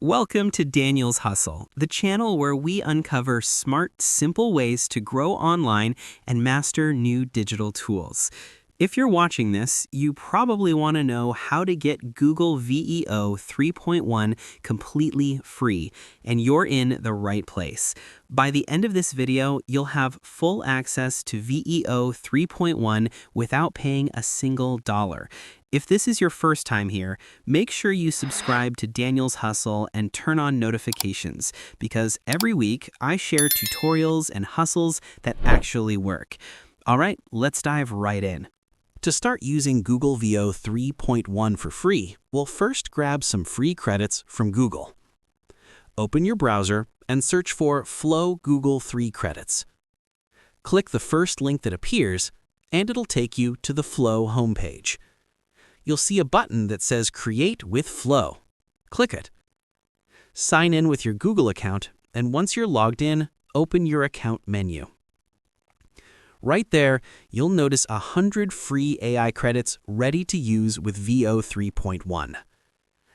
Welcome to Daniel's Hustle, the channel where we uncover smart, simple ways to grow online and master new digital tools. If you're watching this, you probably want to know how to get Google VEO 3.1 completely free, and you're in the right place. By the end of this video, you'll have full access to VEO 3.1 without paying a single dollar. If this is your first time here, make sure you subscribe to Daniel's Hustle and turn on notifications, because every week I share tutorials and hustles that actually work. All right, let's dive right in. To start using Google VEO 3.1 for free, we'll first grab some free credits from Google. Open your browser and search for Flow Google 3 credits. Click the first link that appears, and it'll take you to the Flow homepage. You'll see a button that says Create with Flow. Click it. Sign in with your Google account, and once you're logged in, open your account menu. Right there, you'll notice 100 free AI credits ready to use with VEO 3.1.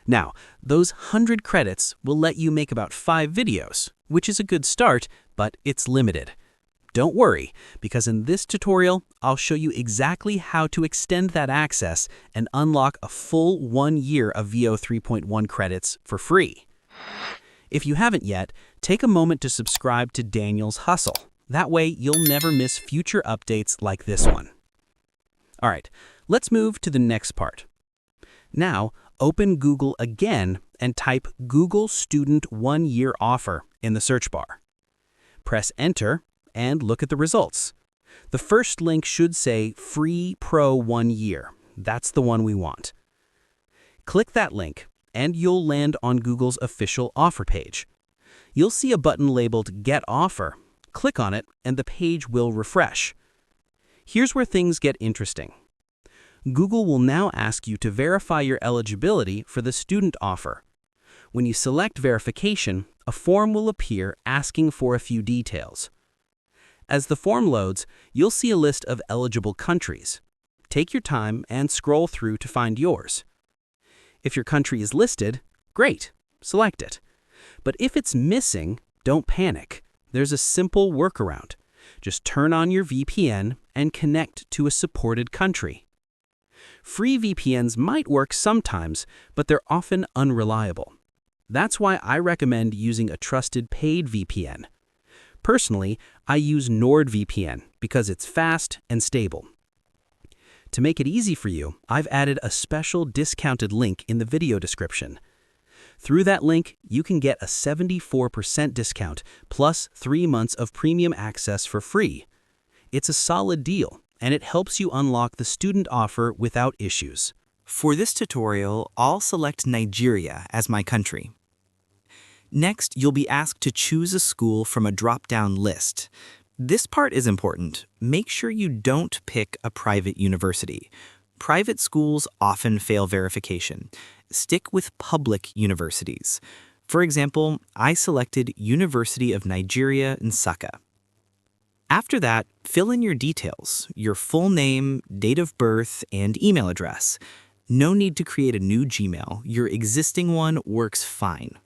Now, those 100 credits will let you make about 5 videos, which is a good start, but it's limited. Don't worry, because in this tutorial, I'll show you exactly how to extend that access and unlock a full 1 year of VEO 3.1 credits for free. If you haven't yet, take a moment to subscribe to Daniel's Hustle. That way, you'll never miss future updates like this one. All right, let's move to the next part. Now, open Google again and type Google Student 1 Year Offer in the search bar. Press Enter and look at the results. The first link should say Free Pro 1 Year. That's the one we want. Click that link, and you'll land on Google's official offer page. You'll see a button labeled Get Offer. Click on it, and the page will refresh. Here's where things get interesting. Google will now ask you to verify your eligibility for the student offer. When you select verification, a form will appear asking for a few details. As the form loads, you'll see a list of eligible countries. Take your time and scroll through to find yours. If your country is listed, great, select it. But if it's missing, don't panic. There's a simple workaround. Just turn on your VPN and connect to a supported country. Free VPNs might work sometimes, but they're often unreliable. That's why I recommend using a trusted paid VPN. Personally, I use NordVPN because it's fast and stable. To make it easy for you, I've added a special discounted link in the video description. Through that link, you can get a 74% discount plus 3 months of premium access for free. It's a solid deal, and it helps you unlock the student offer without issues. For this tutorial, I'll select Nigeria as my country. Next, you'll be asked to choose a school from a drop-down list. This part is important. Make sure you don't pick a private university. Private schools often fail verification. Stick with public universities. For example, I selected University of Nigeria, Nsukka. After that, fill in your details, your full name, date of birth, and email address. No need to create a new Gmail. Your existing one works fine.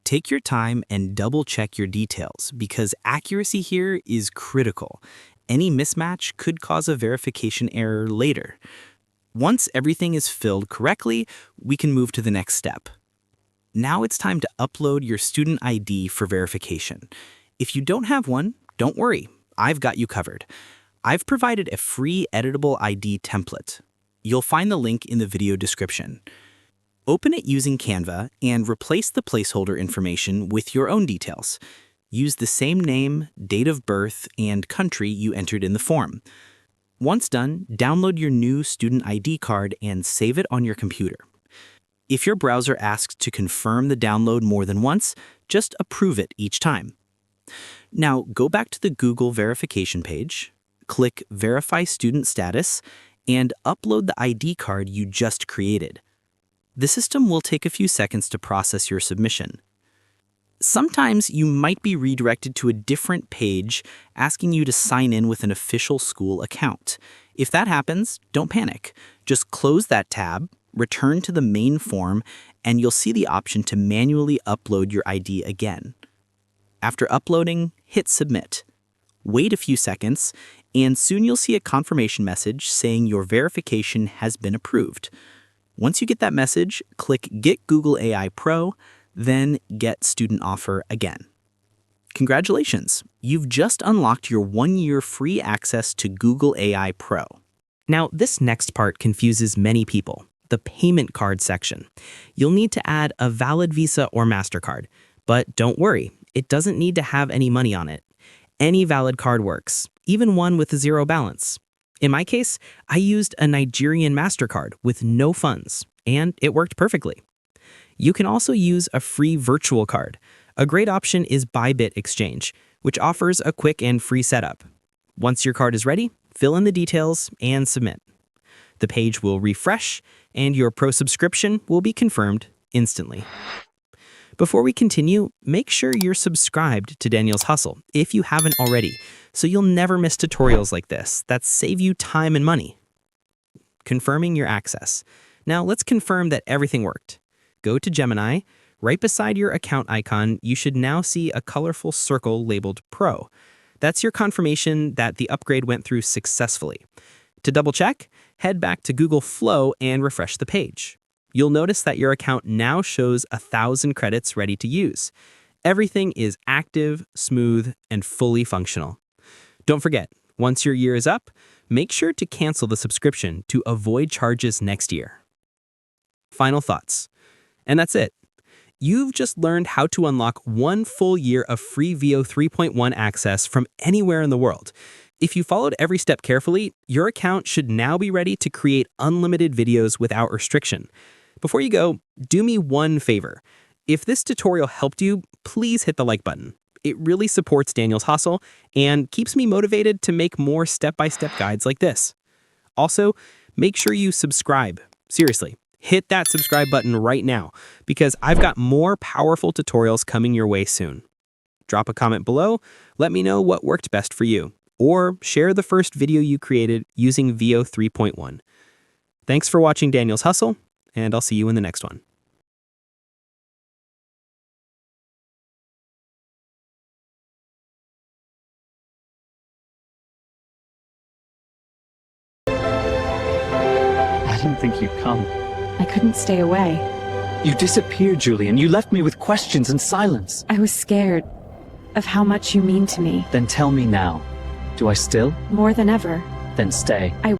Take your time and double-check your details because accuracy here is critical. Any mismatch could cause a verification error later. Once everything is filled correctly, we can move to the next step. Now it's time to upload your student ID for verification. If you don't have one, don't worry, I've got you covered. I've provided a free editable ID template. You'll find the link in the video description. Open it using Canva and replace the placeholder information with your own details. Use the same name, date of birth, and country you entered in the form. Once done, download your new student ID card and save it on your computer. If your browser asks to confirm the download more than once, just approve it each time. Now, go back to the Google verification page, click Verify Student Status, and upload the ID card you just created. The system will take a few seconds to process your submission. Sometimes you might be redirected to a different page asking you to sign in with an official school account. If that happens, don't panic. Just close that tab, return to the main form, and you'll see the option to manually upload your ID again. After uploading, hit Submit. Wait a few seconds, and soon you'll see a confirmation message saying your verification has been approved. Once you get that message, click Get Google AI Pro, then Get Student Offer again. Congratulations! You've just unlocked your 1-year free access to Google AI Pro. Now, this next part confuses many people, the payment card section. You'll need to add a valid Visa or MasterCard, but don't worry, it doesn't need to have any money on it. Any valid card works, even one with a zero balance. In my case, I used a Nigerian MasterCard with no funds, and it worked perfectly. You can also use a free virtual card. A great option is Bybit Exchange, which offers a quick and free setup. Once your card is ready, fill in the details and submit. The page will refresh, and your Pro subscription will be confirmed instantly. Before we continue, make sure you're subscribed to Daniel's Hustle if you haven't already, so you'll never miss tutorials like this that save you time and money. Confirming your access. Now let's confirm that everything worked. Go to Gemini. Right beside your account icon, you should now see a colorful circle labeled Pro. That's your confirmation that the upgrade went through successfully. To double check, head back to Google Flow and refresh the page. You'll notice that your account now shows 1,000 credits ready to use. Everything is active, smooth, and fully functional. Don't forget, once your year is up, make sure to cancel the subscription to avoid charges next year. Final thoughts. And that's it. You've just learned how to unlock 1 full year of free VEO 3.1 access from anywhere in the world. If you followed every step carefully, your account should now be ready to create unlimited videos without restriction. Before you go, do me one favor. If this tutorial helped you, please hit the like button. It really supports Daniel's Hustle and keeps me motivated to make more step-by-step guides like this. Also, make sure you subscribe. Seriously. Hit that subscribe button right now because I've got more powerful tutorials coming your way soon. Drop a comment below, let me know what worked best for you, or share the first video you created using VEO 3.1. Thanks for watching Daniel's Hustle, and I'll see you in the next one. I didn't think you'd come. I couldn't stay away. You disappeared, Julian. You left me with questions and silence. I was scared of how much you mean to me. Then tell me now. Do I still? More than ever. Then stay. I